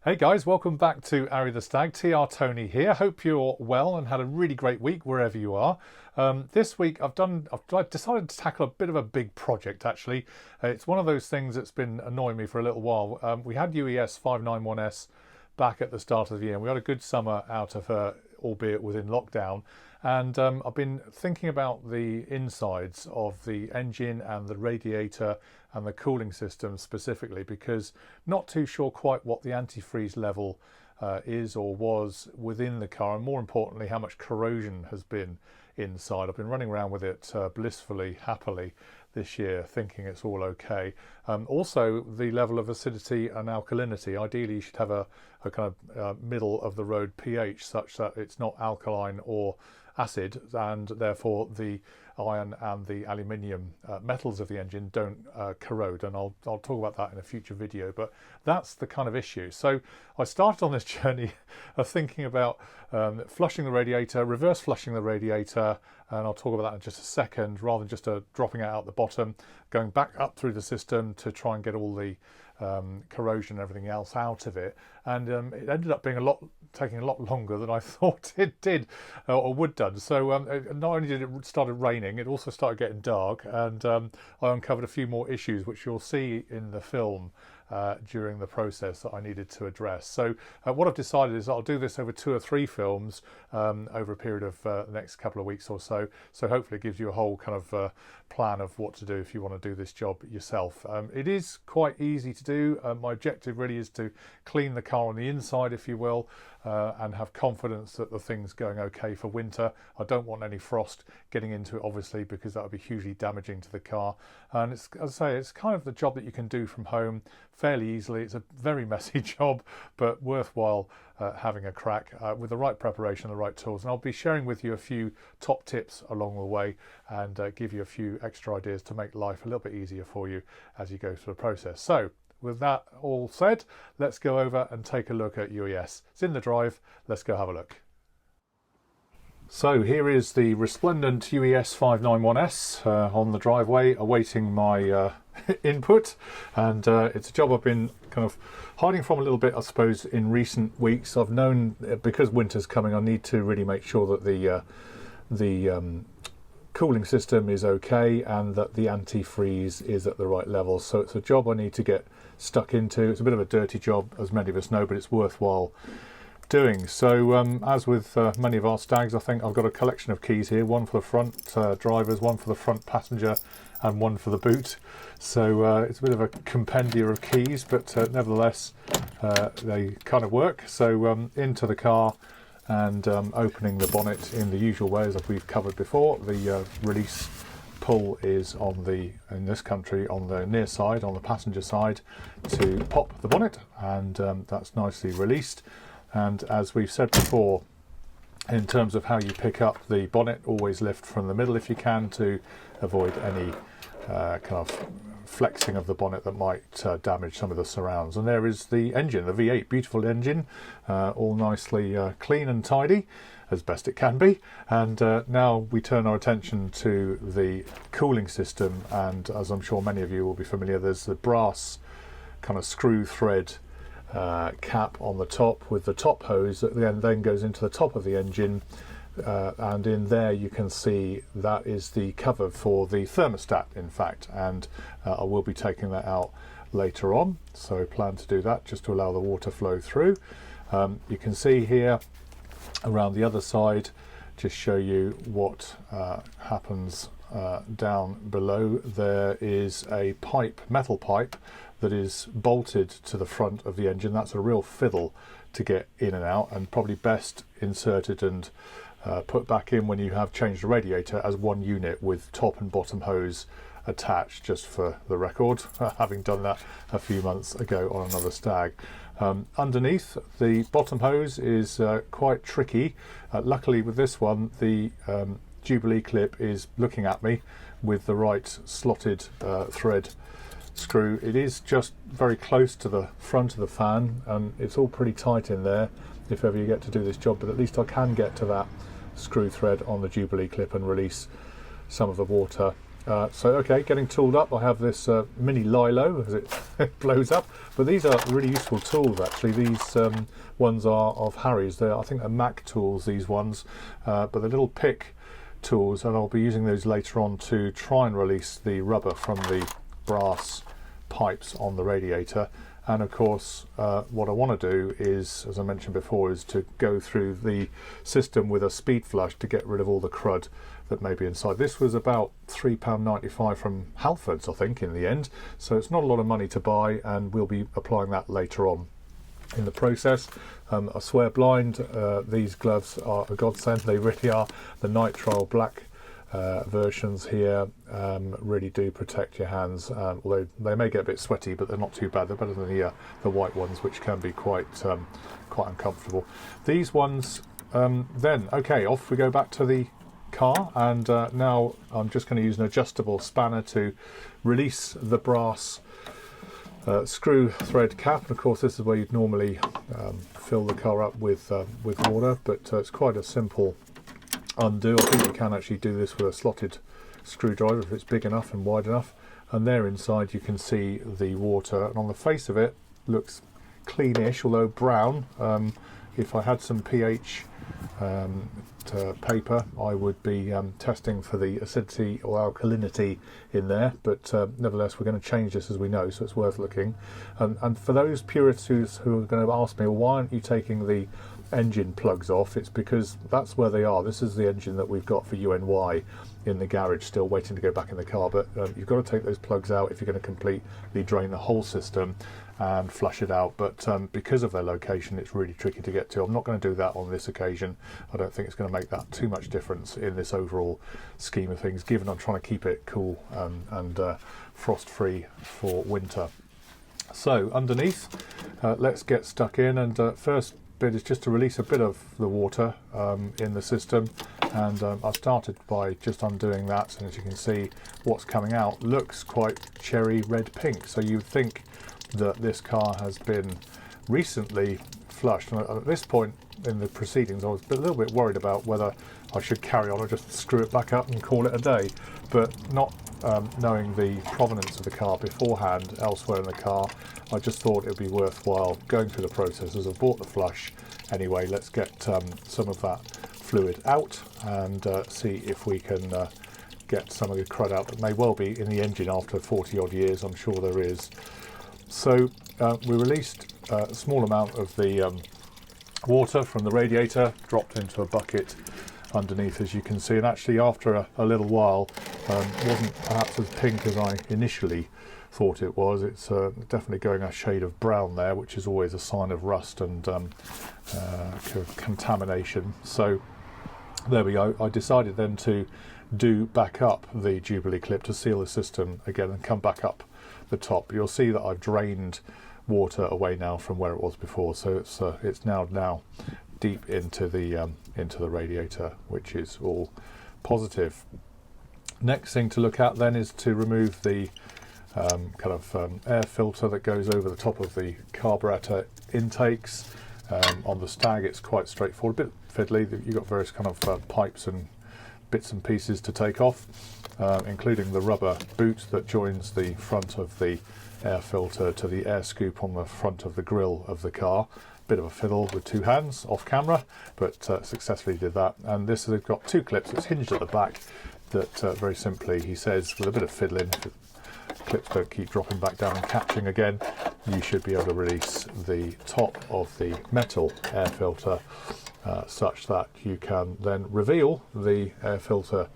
Hey guys, welcome back to Arry The Stag. TR Tony here. Hope you're well and had a really great week wherever you are. This week I've decided to tackle a bit of a big project actually. It's one of those things that's been annoying me for a little while. We had UES 591S back at the start of the year and we had a good summer out of her, albeit within lockdown. And I've been thinking about the insides of the engine and the radiator and the cooling system specifically, because not too sure quite what the antifreeze level is or was within the car, and more importantly how much corrosion has been inside. I've been running around with it blissfully, happily this year, thinking it's all okay. Also the level of acidity and alkalinity. Ideally you should have a kind of middle of the road pH such that it's not alkaline or acid, and therefore the iron and the aluminium metals of the engine don't corrode, and I'll talk about that in a future video, but that's the kind of issue. So I started on this journey of thinking about flushing the radiator, reverse flushing the radiator, and I'll talk about that in just a second, rather than just dropping it out the bottom, going back up through the system to try and get all the corrosion and everything else out of it. And it ended up being taking a lot longer than I thought it did or would done. So not only did it started raining, it also started getting dark, and I uncovered a few more issues which you'll see in the film during the process that I needed to address. So what I've decided is I'll do this over 2 or 3 films over a period of the next couple of weeks or so. So hopefully it gives you a whole kind of plan of what to do if you want to do this job yourself. It is quite easy to do. My objective really is to clean the car on the inside, if you will, and have confidence that the thing's going okay for winter. I don't want any frost getting into it, obviously, because that would be hugely damaging to the car. And it's, as I say, it's kind of the job that you can do from home fairly easily. It's a very messy job, but worthwhile having a crack with the right preparation, the right tools. And I'll be sharing with you a few top tips along the way, and give you a few extra ideas to make life a little bit easier for you as you go through the process. So with that all said, let's go over and take a look at UES. It's in the drive. Let's go have a look. So here is the resplendent UES 591S on the driveway awaiting my input, and it's a job I've been kind of hiding from a little bit, I suppose, in recent weeks. I've known because winter's coming I need to really make sure that the cooling system is okay and that the antifreeze is at the right level. So it's a job I need to get stuck into. It's a bit of a dirty job, as many of us know, but it's worthwhile doing. So as with many of our Stags, I think I've got a collection of keys here, one for the front drivers, one for the front passenger, and one for the boot. So it's a bit of a compendia of keys, but nevertheless they kind of work. So into the car and opening the bonnet in the usual way as we've covered before. The release pull is on the, in this country, on the near side, on the passenger side, to pop the bonnet, and that's nicely released. And as we've said before, in terms of how you pick up the bonnet, always lift from the middle if you can, to avoid any kind of flexing of the bonnet that might damage some of the surrounds. And there is the engine, the V8, beautiful engine, all nicely clean and tidy as best it can be. And now we turn our attention to the cooling system, and as I'm sure many of you will be familiar, there's the brass kind of screw thread cap on the top with the top hose that then goes into the top of the engine, and in there you can see that is the cover for the thermostat, in fact, and I will be taking that out later on, so I plan to do that just to allow the water flow through. You can see here around the other side, just show you what happens down below. There is a pipe, metal pipe, that is bolted to the front of the engine. That's a real fiddle to get in and out, and probably best inserted and put back in when you have changed the radiator as one unit with top and bottom hose attached, just for the record, having done that a few months ago on another Stag. Underneath, the bottom hose is quite tricky. Luckily with this one, the Jubilee clip is looking at me with the right slotted thread screw. It is just very close to the front of the fan, and it's all pretty tight in there if ever you get to do this job, but at least I can get to that screw thread on the Jubilee clip and release some of the water So okay, getting tooled up, I have this mini Lilo as it blows up, but these are really useful tools actually. These ones are of Harry's. I think they're Mac tools, these ones, but they're little pick tools, and I'll be using those later on to try and release the rubber from the brass pipes on the radiator. And of course what I want to do is, as I mentioned before, is to go through the system with a speed flush to get rid of all the crud that may be inside. This was about £3.95 from Halfords, I think, in the end, so it's not a lot of money to buy, and we'll be applying that later on in the process. I swear blind, these gloves are a godsend. They really are. The nitrile black versions here really do protect your hands, although they may get a bit sweaty, but they're not too bad. They're better than the white ones, which can be quite uncomfortable. These ones, then okay, off we go back to the car, and now I'm just going to use an adjustable spanner to release the brass screw thread cap. And of course this is where you'd normally fill the car up with water, but it's quite a simple undo. I think you can actually do this with a slotted screwdriver if it's big enough and wide enough, and there inside you can see the water, and on the face of it looks cleanish, although brown. If I had some pH paper, I would be testing for the acidity or alkalinity in there, but nevertheless we're going to change this, as we know, so it's worth looking. And for those purists who are going to ask me, well, why aren't you taking the engine plugs off? It's because that's where they are. This is the engine that we've got for UNY in the garage, still waiting to go back in the car, but you've got to take those plugs out if you're going to completely drain the whole system and flush it out. But because of their location, it's really tricky to get to. I'm not going to do that on this occasion. I don't think it's going to make that too much difference in this overall scheme of things, given I'm trying to keep it cool and frost free for winter. So underneath, let's get stuck in, and first bit is just to release a bit of the water in the system, and I've started by just undoing that, and as you can see, what's coming out looks quite cherry red pink. So you'd think that this car has been recently flushed, and at this point in the proceedings I was a little bit worried about whether I should carry on or just screw it back up and call it a day, but not knowing the provenance of the car beforehand elsewhere in the car, I just thought it would be worthwhile going through the process. As I've bought the flush anyway, let's get some of that fluid out and see if we can get some of the crud out that may well be in the engine after 40 odd years. I'm sure there is. So we released a small amount of the water from the radiator, dropped into a bucket underneath, as you can see, and actually after a little while wasn't perhaps as pink as I initially thought it was. It's definitely going a shade of brown there, which is always a sign of rust and contamination. So there we go. I decided then to do back up the Jubilee clip to seal the system again and come back up the top. You'll see that I've drained water away now from where it was before, so it's now deep into the radiator, which is all positive. Next thing to look at then is to remove the air filter that goes over the top of the carburetor intakes. On the Stag it's quite straightforward, a bit fiddly. You've got various kind of pipes and bits and pieces to take off, including the rubber boot that joins the front of the air filter to the air scoop on the front of the grille of the car. Bit of a fiddle with two hands off camera, but successfully did that. And this has got two clips. It's hinged at the back that very simply, he says, with a bit of fiddling, if the clips don't keep dropping back down and catching again, you should be able to release the top of the metal air filter such that you can then reveal the air filter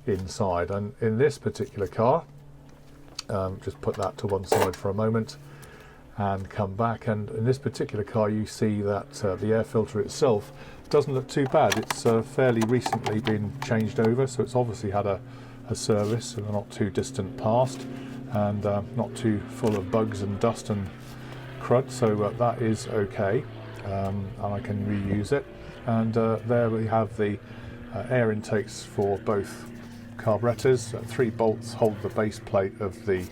inside. And in this particular car, just put that to one side for a moment and come back, and in this particular car you see that the air filter itself doesn't look too bad. It's fairly recently been changed over, so it's obviously had a service in the not too distant past, and not too full of bugs and dust and crud, so that is okay, and I can reuse it. And there we have the air intakes for both carburetors. 3 bolts hold the base plate of the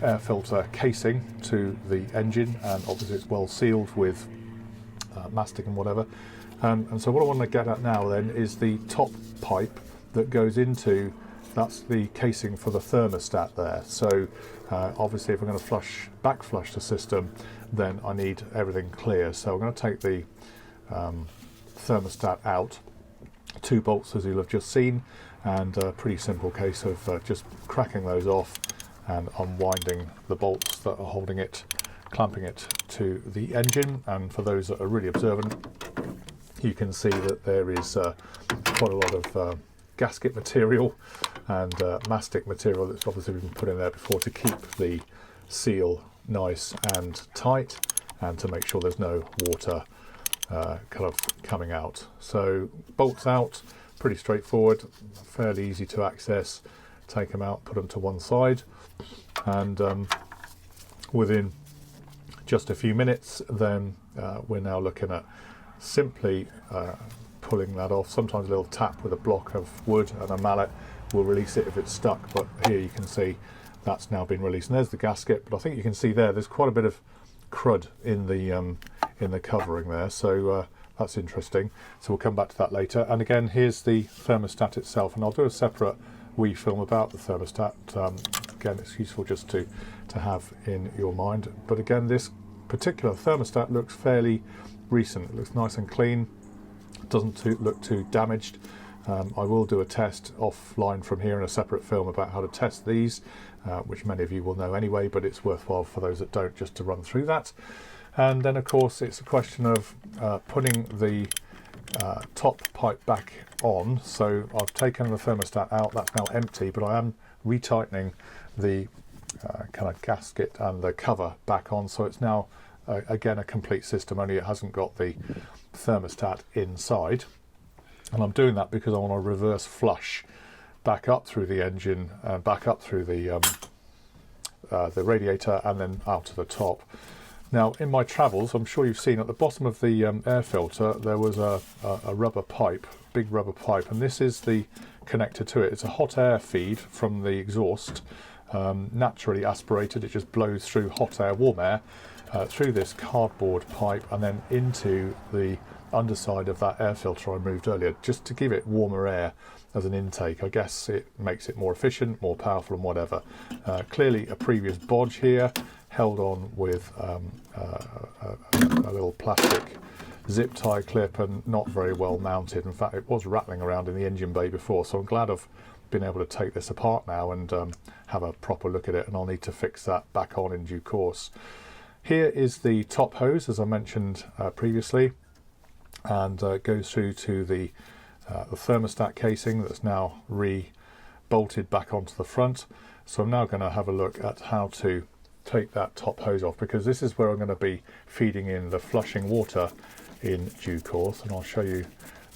air filter casing to the engine, and obviously it's well sealed with mastic and whatever. And so what I want to get at now then is the top pipe that goes into that's the casing for the thermostat there. So obviously if we're going to back flush the system, then I need everything clear. So I'm going to take the thermostat out, 2 bolts as you'll have just seen, and a pretty simple case of just cracking those off and unwinding the bolts that are holding it, clamping it to the engine. And for those that are really observant, you can see that there is quite a lot of gasket material and mastic material that's obviously been put in there before to keep the seal nice and tight and to make sure there's no water kind of coming out. So bolts out, pretty straightforward, fairly easy to access. Take them out, put them to one side, and within just a few minutes then we're now looking at simply pulling that off. Sometimes a little tap with a block of wood and a mallet will release it if it's stuck, but here you can see that's now been released. And there's the gasket, but I think you can see there's quite a bit of crud in the covering there, so that's interesting. So we'll come back to that later. And again, here's the thermostat itself, and I'll do a separate wee film about the thermostat. Again, it's useful just to have in your mind. But again, this particular thermostat looks fairly recent. It looks nice and clean, doesn't look too damaged. I will do a test offline from here in a separate film about how to test these, which many of you will know anyway, but it's worthwhile for those that don't just to run through that. And then of course it's a question of putting the top pipe back on. So I've taken the thermostat out, that's now empty, but I am retightening the kind of gasket and the cover back on, so it's now again a complete system, only it hasn't got the thermostat inside. And I'm doing that because I want to reverse flush back up through the engine and back up through the radiator and then out to the top. Now in my travels, I'm sure you've seen at the bottom of the air filter there was a rubber pipe, big rubber pipe, and this is the connector to it. It's a hot air feed from the exhaust, naturally aspirated. It just blows through hot air, warm air, through this cardboard pipe and then into the underside of that air filter I moved earlier, just to give it warmer air as an intake. I guess it makes it more efficient, more powerful and whatever. Clearly a previous bodge here held on with a little plastic zip tie clip and not very well mounted. In fact, it was rattling around in the engine bay before, so I'm glad I've been able to take this apart now and have a proper look at it, and I'll need to fix that back on in due course. Here is the top hose, as I mentioned previously, and goes through to the thermostat casing that's now re-bolted back onto the front. So I'm now going to have a look at how to take that top hose off, because this is where I'm going to be feeding in the flushing water in due course, and I'll show you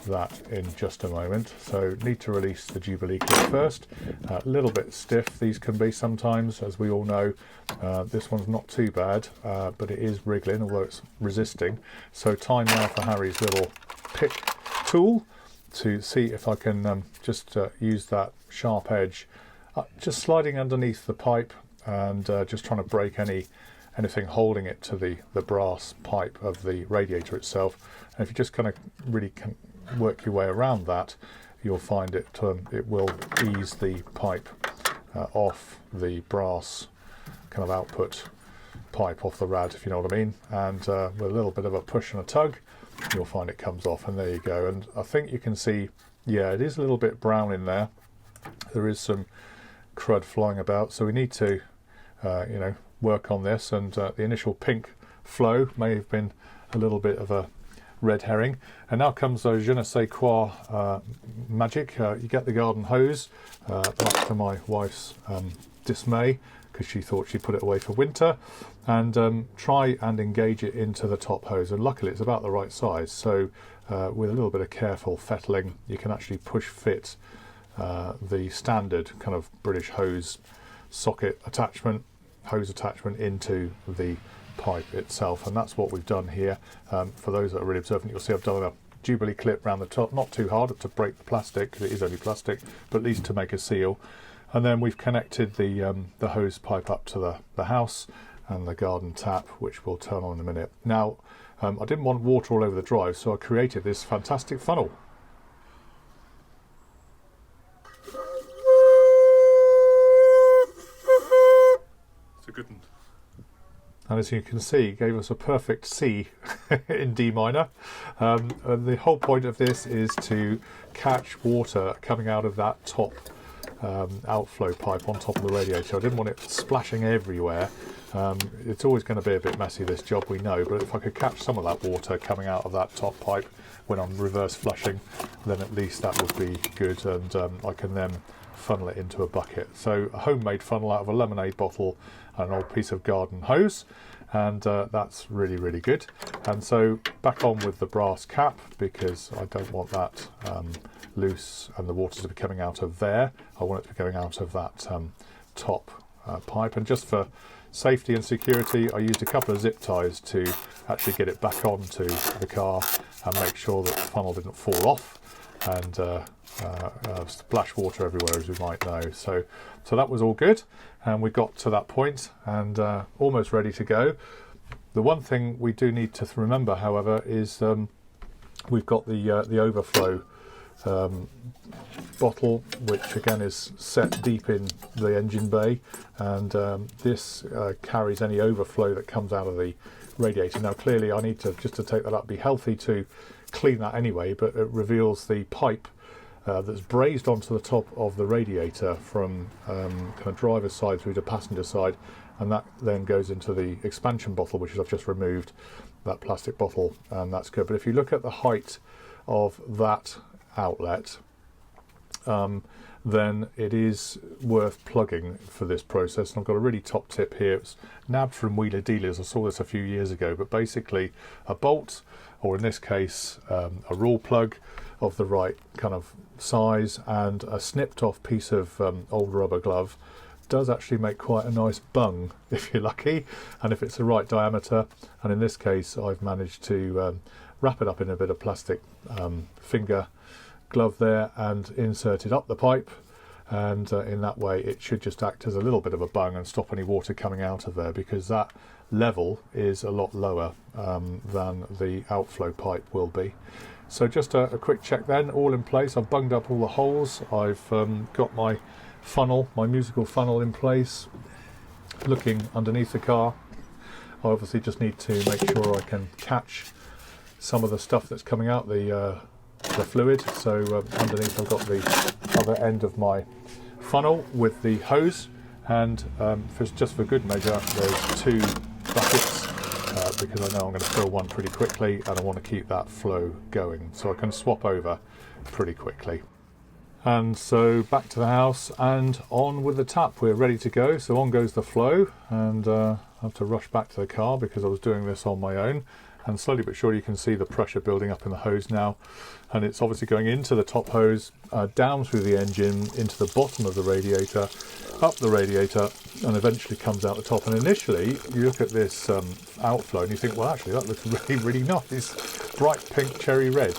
that in just a moment. So need to release the Jubilee clip first. A little bit stiff these can be sometimes, as we all know. This one's not too bad, but it is wriggling, although it's resisting. So time now for Harry's little pick tool to see if I can just use that sharp edge, just sliding underneath the pipe and just trying to break anything holding it to the brass pipe of the radiator itself. And if you just kind of really can work your way around that, you'll find it will ease the pipe off the brass kind of output pipe off the rad, if you know what I mean. And with a little bit of a push and a tug, you'll find it comes off, and there you go. And I think you can see, yeah, it is a little bit brown in there. There is some crud flying about, so we need to work on this. And the initial pink flow may have been a little bit of a red herring. And now comes the je ne sais quoi magic. You get the garden hose, much to my wife's dismay, because she thought she'd put it away for winter, and try and engage it into the top hose. And luckily it's about the right size, so with a little bit of careful fettling you can actually push fit the standard kind of British hose socket attachment, hose attachment into the pipe itself. And that's what we've done here. For those that are really observant, you'll see I've done a Jubilee clip around the top, not too hard to break the plastic, because it is only plastic, but at least to make a seal. And then we've connected the hose pipe up to the house and the garden tap, which we'll turn on in a minute. Now, I didn't want water all over the drive, so I created this fantastic funnel. and as you can see, it gave us a perfect C in D minor. And the whole point of this is to catch water coming out of that top outflow pipe on top of the radiator. I didn't want it splashing everywhere. It's always going to be a bit messy, this job, we know, but if I could catch some of that water coming out of that top pipe when I'm reverse flushing, then at least that would be good, and I can then funnel it into a bucket. So a homemade funnel out of a lemonade bottle and an old piece of garden hose, and that's really, really good. And so back on with the brass cap, because I don't want that loose and the water to be coming out of there. I want it to be going out of that top pipe. And just for safety and security, I used a couple of zip ties to actually get it back onto the car and make sure that the funnel didn't fall off and splash water everywhere, as we might know. So that was all good, and we got to that point and almost ready to go. The one thing we do need to remember, however, is we've got the overflow bottle, which again is set deep in the engine bay, and this carries any overflow that comes out of the radiator. Now clearly I need to, just to take that up, be healthy to clean that anyway, but it reveals the pipe that's brazed onto the top of the radiator from kind of driver's side through to passenger side, and that then goes into the expansion bottle, which is I've just removed that plastic bottle, and that's good. But if you look at the height of that outlet, then it is worth plugging for this process. And I've got a really top tip here. It's nabbed from Wheeler Dealers. I saw this a few years ago, but basically a bolt, or in this case a rawl plug of the right kind of size, and a snipped off piece of old rubber glove does actually make quite a nice bung if you're lucky, and if it's the right diameter. And in this case I've managed to wrap it up in a bit of plastic finger glove there and insert it up the pipe, and in that way it should just act as a little bit of a bung and stop any water coming out of there, because that level is a lot lower than the outflow pipe will be. So just a quick check then, all in place. I've bunged up all the holes. I've got my funnel, my musical funnel in place, looking underneath the car. I obviously just need to make sure I can catch some of the stuff that's coming out the fluid. So underneath I've got the other end of my funnel with the hose, and just for good measure there's 2 buckets, because I know I'm going to fill one pretty quickly and I want to keep that flow going, so I can swap over pretty quickly. And so back to the house and on with the tap. We're ready to go. So on goes the flow, and I have to rush back to the car because I was doing this on my own. And slowly but surely you can see the pressure building up in the hose now, and it's obviously going into the top hose, down through the engine, into the bottom of the radiator, up the radiator, and eventually comes out the top. And initially you look at this outflow and you think, well, actually that looks really, really nice, bright pink cherry red,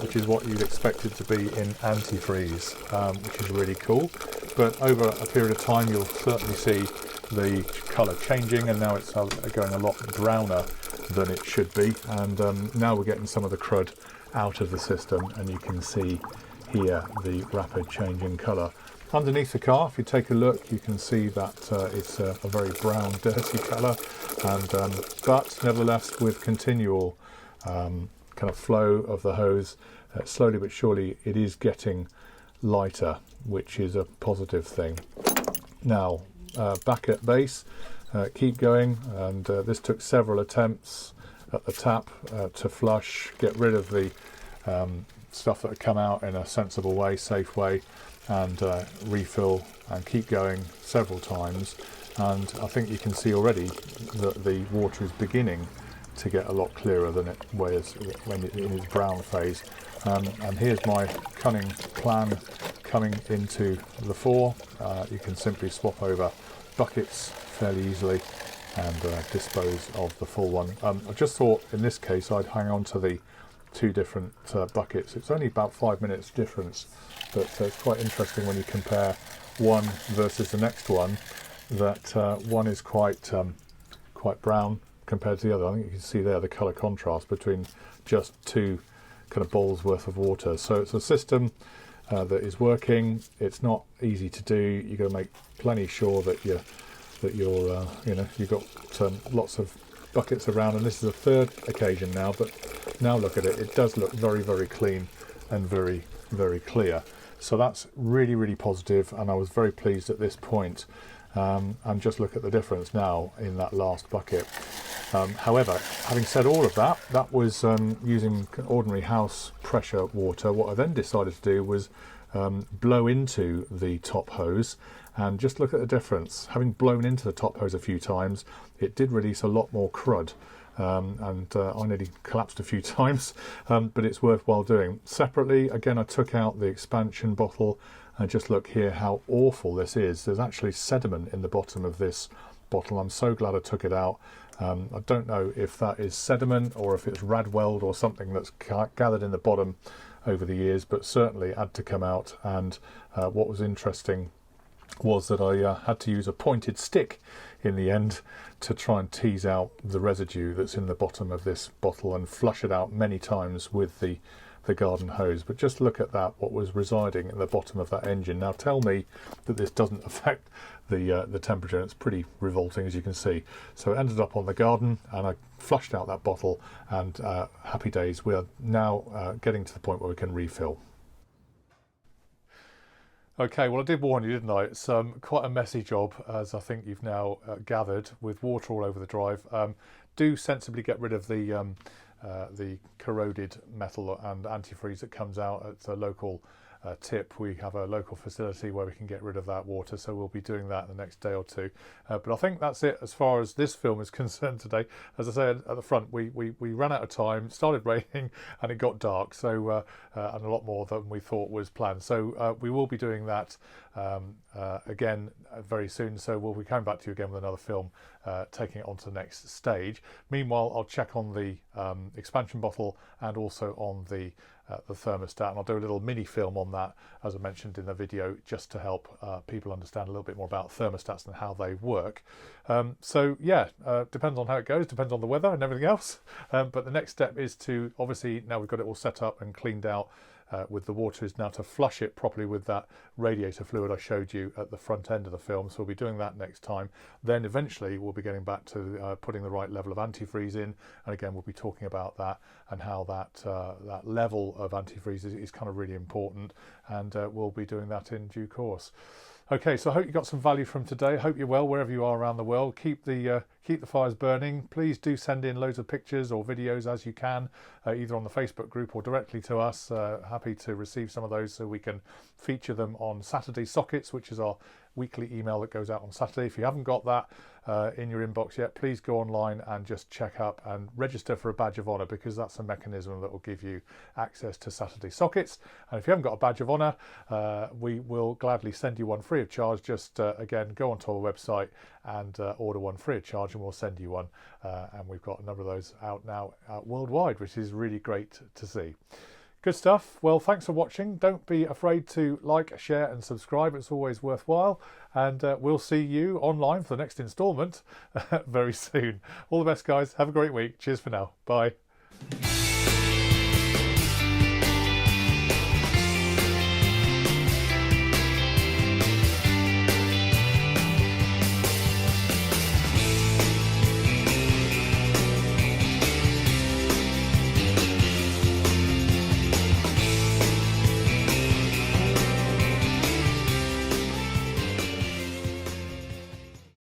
which is what you'd expect it to be in antifreeze, which is really cool. But over a period of time you'll certainly see the colour changing, and now it's going a lot browner than it should be, and now we're getting some of the crud out of the system, and you can see here the rapid change in colour. Underneath the car, if you take a look, you can see that it's a very brown, dirty colour, and but nevertheless with continual kind of flow of the hose, slowly but surely it is getting lighter, which is a positive thing. Now back at base, keep going, and this took several attempts at the tap to flush, get rid of the stuff that had come out in a sensible way, safe way, and refill and keep going several times. And I think you can see already that the water is beginning to get a lot clearer than it was when in its brown phase. And here's my cunning plan coming into the fore. You can simply swap over buckets fairly easily and dispose of the full one. I just thought in this case I'd hang on to the 2 different buckets. It's only about 5 minutes difference, but it's quite interesting when you compare one versus the next one, that one is quite brown compared to the other. I think you can see there the colour contrast between just 2 kind of bowls worth of water. So it's a system that is working. It's not easy to do. You've got to make plenty sure that you're that you're, you know, you've got lots of buckets around, and this is the third occasion now, but now look at it, it does look very, very clean and very, very clear. So that's really, really positive, and I was very pleased at this point. And just look at the difference now in that last bucket. However, having said all of that, that was using ordinary house pressure water. What I then decided to do was blow into the top hose, and just look at the difference. Having blown into the top hose a few times, it did release a lot more crud. And I nearly collapsed a few times, but it's worthwhile doing. Separately, again, I took out the expansion bottle, and just look here how awful this is. There's actually sediment in the bottom of this bottle. I'm so glad I took it out. I don't know if that is sediment or if it's Radweld or something that's gathered in the bottom over the years, but certainly had to come out. And what was interesting was that I had to use a pointed stick in the end to try and tease out the residue that's in the bottom of this bottle and flush it out many times with the garden hose. But just look at that, what was residing in the bottom of that engine. Now tell me that this doesn't affect the temperature. It's pretty revolting, as you can see. So it ended up on the garden, and I flushed out that bottle, and happy days. We are now getting to the point where we can refill. Okay, well, I did warn you, didn't I? It's quite a messy job, as I think you've now gathered, with water all over the drive. Do sensibly get rid of the corroded metal and antifreeze that comes out at a local tip. We have a local facility where we can get rid of that water, so we'll be doing that in the next day or two. But I think that's it as far as this film is concerned today. As I said at the front, we ran out of time, it started raining, and it got dark, so and a lot more than we thought was planned. So we will be doing that again very soon. So we'll be coming back to you again with another film, taking it on to the next stage. Meanwhile, I'll check on the expansion bottle and also on the thermostat, and I'll do a little mini film on that, as I mentioned in the video, just to help people understand a little bit more about thermostats and how they work. So yeah, depends on how it goes, depends on the weather and everything else. But the next step is to, obviously, now we've got it all set up and cleaned out with the water, is now to flush it properly with that radiator fluid I showed you at the front end of the film. So we'll be doing that next time. Then eventually we'll be getting back to putting the right level of antifreeze in, and again we'll be talking about that and how that level of antifreeze is kind of really important, and we'll be doing that in due course. Okay, so I hope you got some value from today. I hope you're well wherever you are around the world. Keep the fires burning. Please do send in loads of pictures or videos as you can, either on the Facebook group or directly to us. Happy to receive some of those so we can feature them on Saturday Sockets, which is our weekly email that goes out on Saturday. If you haven't got that in your inbox yet, please go online and just check up and register for a badge of honour, because that's a mechanism that will give you access to Saturday Sockets. And if you haven't got a badge of honour, we will gladly send you one free of charge. Just again, go onto our website and order one free of charge, and we'll send you one. And we've got a number of those out now worldwide, which is really great to see. Good stuff. Well, thanks for watching. Don't be afraid to like, share and subscribe. It's always worthwhile. And we'll see you online for the next instalment very soon. All the best, guys. Have a great week. Cheers for now. Bye.